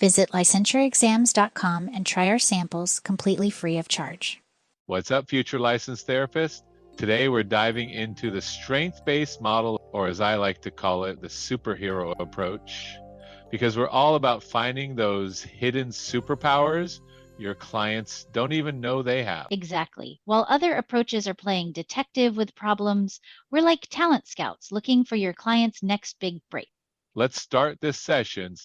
Visit licensuraexams.com and try our samples completely free of charge. What's up, future licensed therapists? Today we're diving into the strength-based model, or as I like to call it, the superhero approach, because we're all about finding those hidden superpowers your clients don't even know they have. Exactly. While other approaches are playing detective with problems, we're like talent scouts looking for your client's next big break. Let's start this session.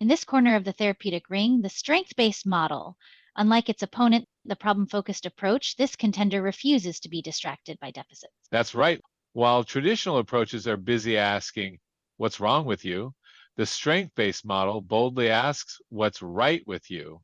In this corner of the therapeutic ring, the strength-based model. Unlike its opponent, the problem-focused approach, this contender refuses to be distracted by deficits. That's right. While traditional approaches are busy asking, what's wrong with you? The strength-based model boldly asks, what's right with you?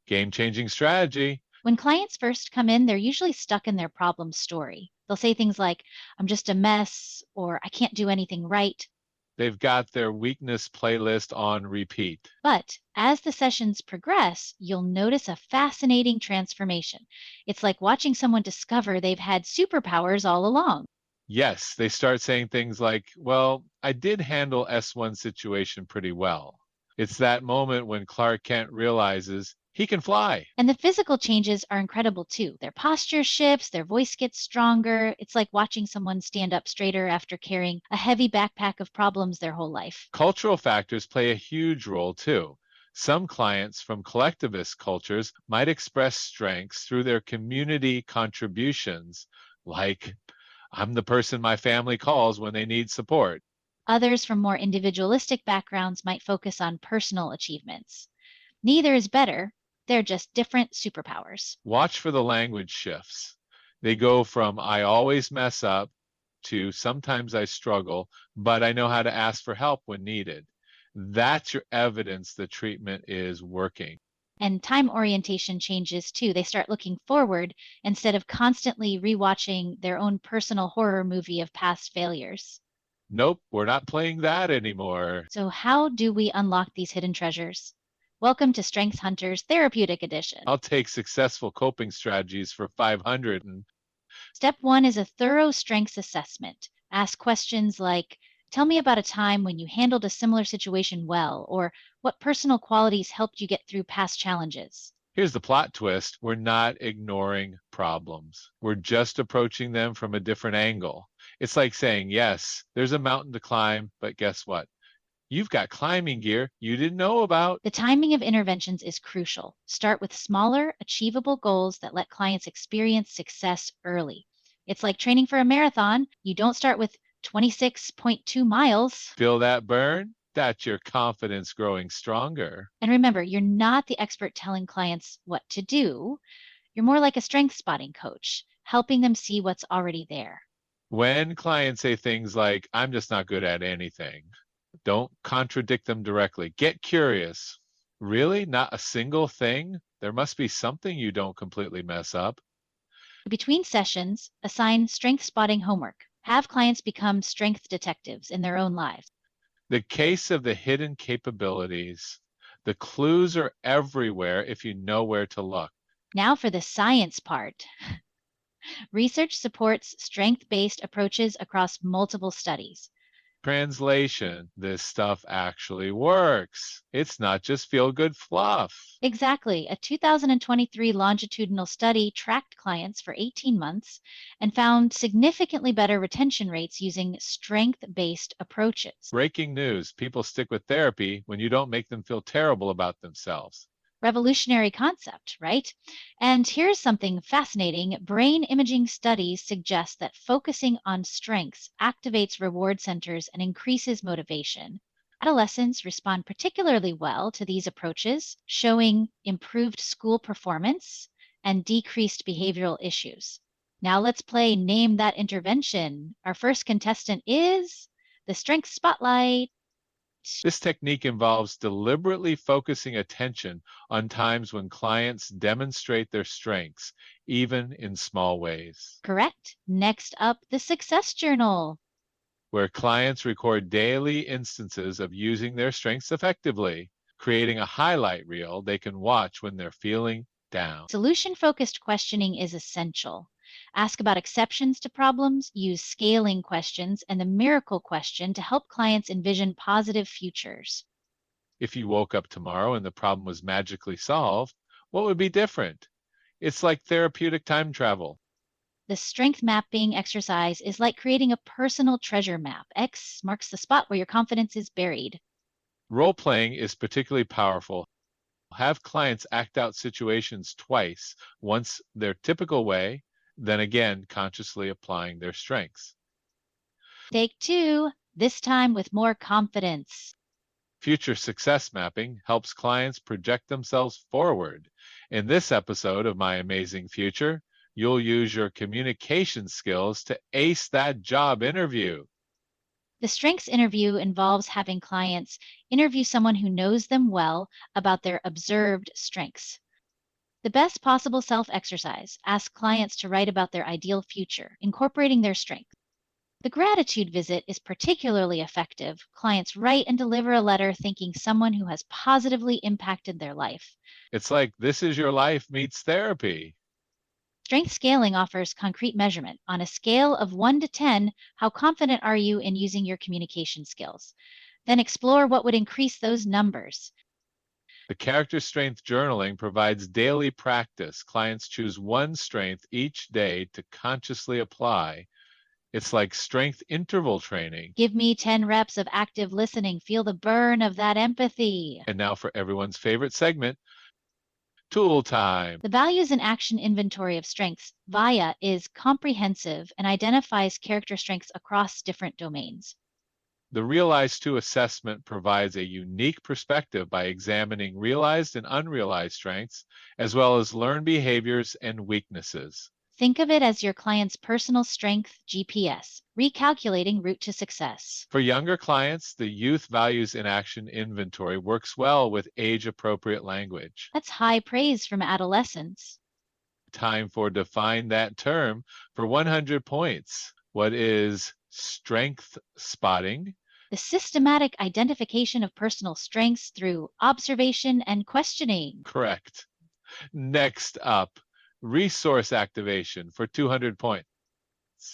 Game-changing strategy. When clients first come in, they're usually stuck in their problem story. They'll say things like, I'm just a mess, or I can't do anything right. They've got their weakness playlist on repeat. But as the sessions progress, you'll notice a fascinating transformation. It's like watching someone discover they've had superpowers all along. Yes, they start saying things like, well, I did handle S1 situation pretty well. It's that moment when Clark Kent realizes he can fly. And the physical changes are incredible too. Their posture shifts, their voice gets stronger. It's like watching someone stand up straighter after carrying a heavy backpack of problems their whole life. Cultural factors play a huge role too. Some clients from collectivist cultures might express strengths through their community contributions, like, I'm the person my family calls when they need support. Others from more individualistic backgrounds might focus on personal achievements. Neither is better, they're just different superpowers. Watch for the language shifts. They go from I always mess up to sometimes I struggle, but I know how to ask for help when needed. That's your evidence the treatment is working. And time orientation changes too. They start looking forward instead of constantly rewatching their own personal horror movie of past failures. Nope, we're not playing that anymore. So, how do we unlock these hidden treasures? Welcome to Strengths Hunters Therapeutic Edition. I'll take successful coping strategies for 500. And Step one is a thorough strengths assessment. Ask questions like, tell me about a time when you handled a similar situation well, or what personal qualities helped you get through past challenges. here's the plot twist. We're not ignoring problems. We're just approaching them from a different angle. It's like saying, yes, there's a mountain to climb, but guess what? You've got climbing gear you didn't know about. The timing of interventions is crucial. Start with smaller, achievable goals that let clients experience success early. It's like training for a marathon. You don't start with 26.2 miles. Feel that burn? That's your confidence growing stronger. And remember, you're not the expert telling clients what to do. You're more like a strength spotting coach, helping them see what's already there. When clients say things like, I'm just not good at anything, don't contradict them directly. Get curious. Really? Not a single thing? There must be something you don't completely mess up. Between sessions, assign strength spotting homework. Have clients become strength detectives in their own lives. The case of the hidden capabilities. The clues are everywhere if you know where to look. Now for the science part. Research supports strength-based approaches across multiple studies. Translation, this stuff actually works. It's not just feel-good fluff. Exactly. A 2023 longitudinal study tracked clients for 18 months and found significantly better retention rates using strength-based approaches. Breaking news, people stick with therapy when you don't make them feel terrible about themselves. Revolutionary concept, right? And here's something fascinating. Brain imaging studies suggest that focusing on strengths activates reward centers and increases motivation. Adolescents respond particularly well to these approaches, showing improved school performance and decreased behavioral issues. Now let's play Name That Intervention. Our first contestant is the Strength Spotlight. This technique involves deliberately focusing attention on times when clients demonstrate their strengths, even in small ways. Correct. Next up, the Success Journal, where clients record daily instances of using their strengths effectively, creating a highlight reel they can watch when they're feeling down. Solution-focused questioning is essential. Ask about exceptions to problems, use scaling questions, and the miracle question to help clients envision positive futures. If you woke up tomorrow and the problem was magically solved, what would be different? It's like therapeutic time travel. The strength mapping exercise is like creating a personal treasure map. X marks the spot where your confidence is buried. Role playing is particularly powerful. Have clients act out situations twice, once their typical way, then again consciously applying their strengths. Take two, this time with more confidence. Future success mapping helps clients project themselves forward. In this episode of My Amazing Future, you'll use your communication skills to ace that job interview. The strengths interview involves having clients interview someone who knows them well about their observed strengths. The best possible self exercise asks clients to write about their ideal future, incorporating their strengths. The gratitude visit is particularly effective. Clients write and deliver a letter thanking someone who has positively impacted their life. It's like This Is Your Life meets therapy. Strength scaling offers concrete measurement. On a scale of 1 to 10, how confident are you in using your communication skills? Then explore what would increase those numbers. The character strength journaling provides daily practice. Clients choose one strength each day to consciously apply. It's like strength interval training. Give me 10 reps of active listening. Feel the burn of that empathy. And now for everyone's favorite segment, tool time. The values and action inventory of strengths, VIA, is comprehensive and identifies character strengths across different domains. The Realize 2 assessment provides a unique perspective by examining realized and unrealized strengths, as well as learned behaviors and weaknesses. Think of it as your client's personal strength GPS, recalculating route to success. For younger clients, the Youth Values in Action inventory works well with age-appropriate language. That's high praise from adolescents. Time for Define That Term for 100 points. What is strength spotting? The systematic identification of personal strengths through observation and questioning. Correct. Next up, resource activation for 200 points.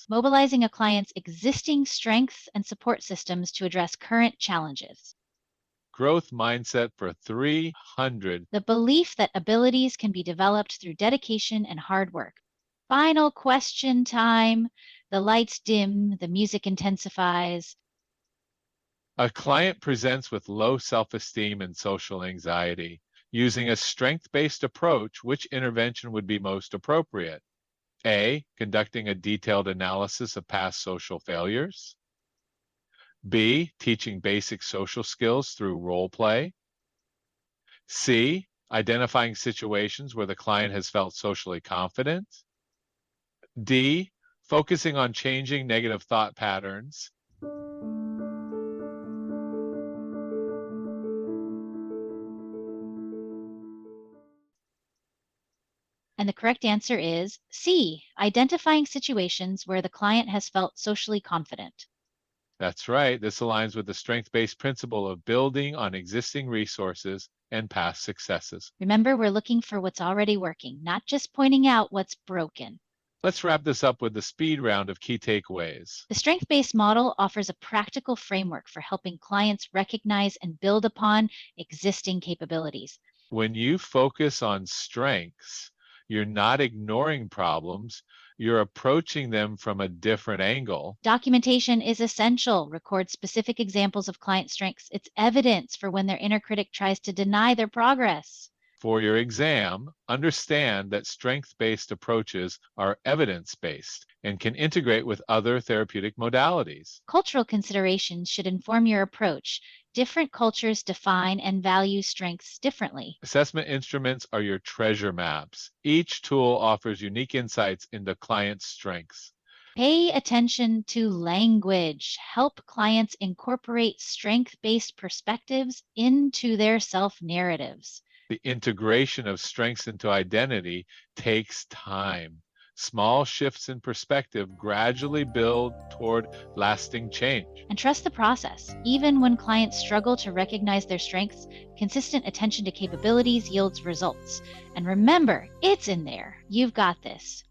Mobilizing a client's existing strengths and support systems to address current challenges. Growth mindset for 300. The belief that abilities can be developed through dedication and hard work. Final question time. The lights dim, the music intensifies. A client presents with low self-esteem and social anxiety. Using a strength-based approach, which intervention would be most appropriate? A, conducting a detailed analysis of past social failures. B, teaching basic social skills through role play. C, identifying situations where the client has felt socially confident. D, focusing on changing negative thought patterns. And the correct answer is C, identifying situations where the client has felt socially confident. That's right. This aligns with the strength-based principle of building on existing resources and past successes. Remember, we're looking for what's already working, not just pointing out what's broken. Let's wrap this up with the speed round of key takeaways. The strength-based model offers a practical framework for helping clients recognize and build upon existing capabilities. When you focus on strengths, you're not ignoring problems, you're approaching them from a different angle. Documentation is essential. Record specific examples of client strengths. It's evidence for when their inner critic tries to deny their progress. For your exam, understand that strength-based approaches are evidence-based and can integrate with other therapeutic modalities. Cultural considerations should inform your approach. Different cultures define and value strengths differently. Assessment instruments are your treasure maps. Each tool offers unique insights into client strengths. Pay attention to language. Help clients incorporate strength-based perspectives into their self-narratives. The integration of strengths into identity takes time. Small shifts in perspective gradually build toward lasting change. And trust the process. Even when clients struggle to recognize their strengths, consistent attention to capabilities yields results. And remember, it's in there. You've got this.